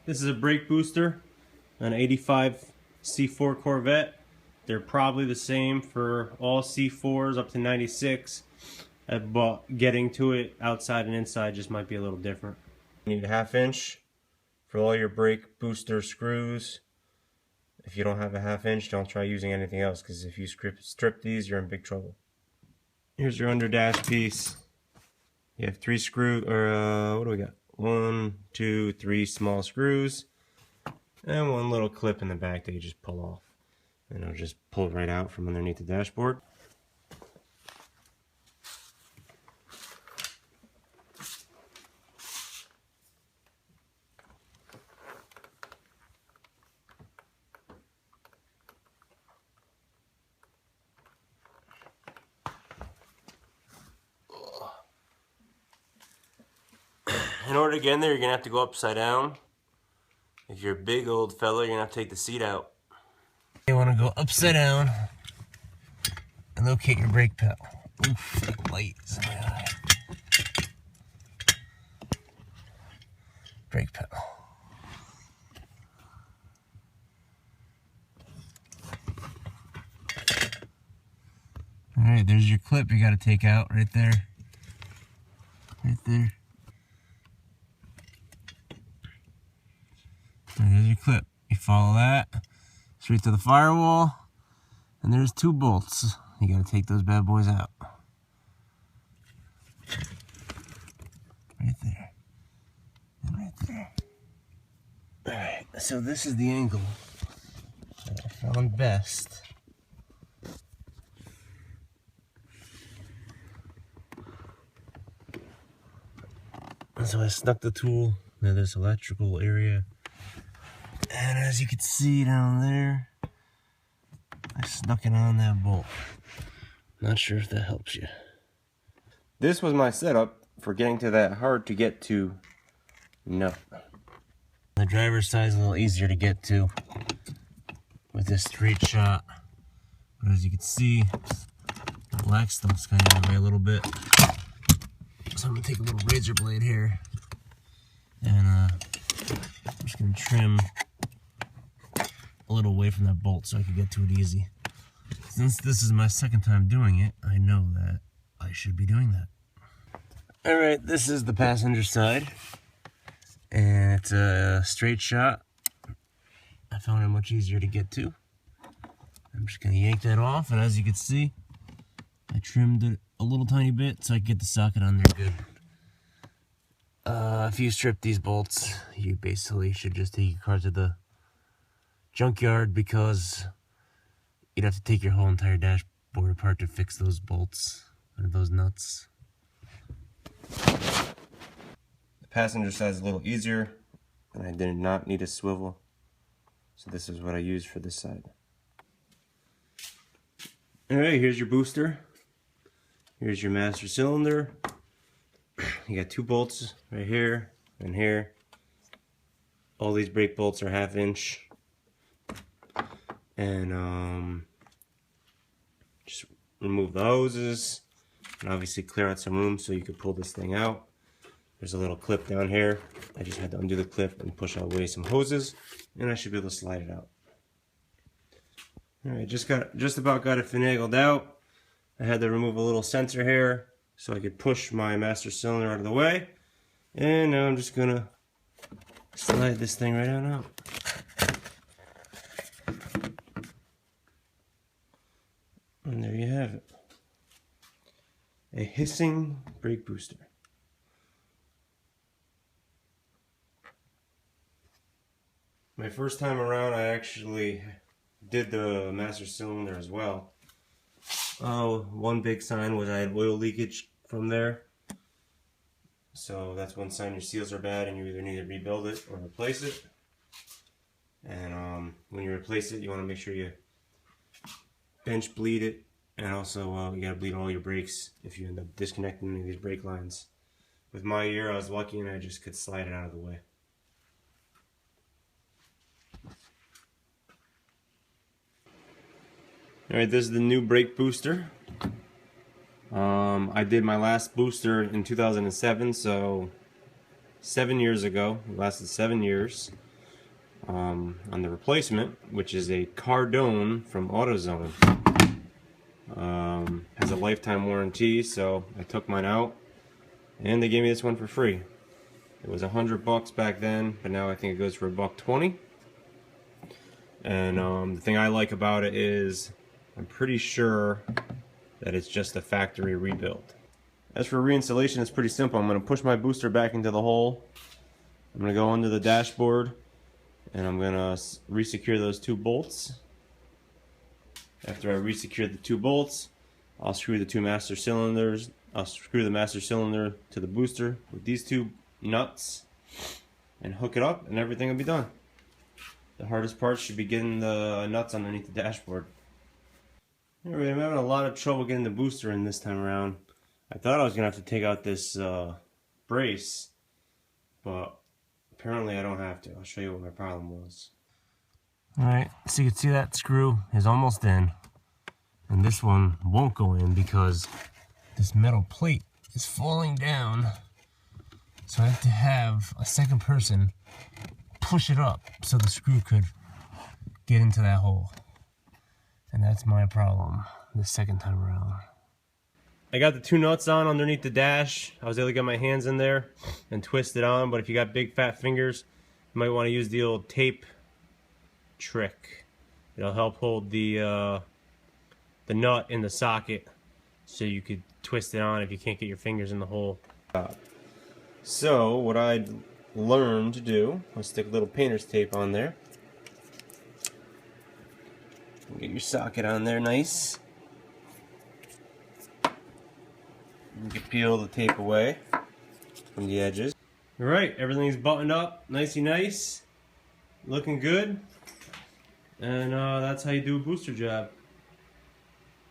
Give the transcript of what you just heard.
This is a brake booster, an 85 C-4 Corvette. They're probably the same for all C4s up to 96, but getting to it outside and inside just might be a little different. You need a 1/2 inch for all your brake booster screws. If you don't have a 1/2 inch, don't try using anything else, because if you strip these, you're in big trouble. Here's your under dash piece. You have 3 screws, or what do we got? 1, 2, 3 small screws, and 1 little clip in the back that you just pull off. And it'll just pull right out from underneath the dashboard. In order to get in there, you're going to have to go upside down. If you're a big old fella, you're going to have to take the seat out. You want to go upside down and locate your brake pedal. Oof, that light is in my eye. Brake pedal. Alright, there's your clip you got to take out right there. Right there. There's your clip. You follow that straight to the firewall, and there's 2 bolts. You gotta take those bad boys out. Right there. And right there. Alright, so this is the angle that I found best. And so I snuck the tool into this electrical area. And as you can see down there, I snuck it on that bolt. Not sure if that helps you. This was my setup for getting to that hard to get to nut. The driver's side is a little easier to get to with this straight shot. But as you can see, the black stuff's kind of in the way a little bit. So I'm going to take a little razor blade here. And I'm just going to trim a little away from that bolt so I can get to it easy. Since this is my second time doing it, I know that I should be doing that. Alright, this is the passenger side. And it's a straight shot. I found it much easier to get to. I'm just going to yank that off, and as you can see, I trimmed it a little tiny bit so I can get the socket on there good. If you strip these bolts, you basically should just take your car to the junkyard, because you'd have to take your whole entire dashboard apart to fix those bolts or those nuts. The passenger side is a little easier, and I did not need a swivel, so this is what I used for this side. Alright, here's your booster. Here's your master cylinder. You got 2 bolts right here and here. All these brake bolts are 1/2 inch. And just remove the hoses and obviously clear out some room so you can pull this thing out. There's a little clip down here. I just had to undo the clip and push away some hoses, and I should be able to slide it out. Alright, just about got it finagled out. I had to remove a little sensor here so I could push my master cylinder out of the way. And now I'm just gonna slide this thing right on out. And there you have it. A hissing brake booster. My first time around, I actually did the master cylinder as well. One big sign was I had oil leakage from there. So that's one sign your seals are bad and you either need to rebuild it or replace it. And when you replace it, you want to make sure you bench bleed it, and also you got to bleed all your brakes if you end up disconnecting any of these brake lines. With my ear, I was lucky and I just could slide it out of the way. Alright, this is the new brake booster. I did my last booster in 2007, so 7 years ago. It lasted 7 years. on the replacement, which is a Cardone from AutoZone. Has a lifetime warranty, so I took mine out and they gave me this one for free. It was $100 back then, but now I think it goes for $120. And the thing I like about it is I'm pretty sure that it's just a factory rebuild. As for reinstallation, it's pretty simple. I'm going to push my booster back into the hole. I'm going to go under the dashboard and I'm going to resecure those 2 bolts. After I resecure the 2 bolts, I'll screw the 2 master cylinders. I'll screw the master cylinder to the booster with these 2 nuts and hook it up, and everything will be done. The hardest part should be getting the nuts underneath the dashboard. Anyway, I'm having a lot of trouble getting the booster in this time around. I thought I was going to have to take out this brace, but apparently I don't have to. I'll show you what my problem was. Alright, so you can see that screw is almost in, and this one won't go in because this metal plate is falling down. So I have to have a second person push it up so the screw could get into that hole. And that's my problem the second time around. I got the 2 nuts on underneath the dash. I was able to get my hands in there and twist it on, but if you got big fat fingers, you might want to use the old tape trick. It'll help hold the nut in the socket so you could twist it on if you can't get your fingers in the hole. So what I learned to do was stick a little painter's tape on there. Get your socket on there nice. You can peel the tape away from the edges. Alright, everything's buttoned up, nicey nice, looking good. And that's how you do a booster job.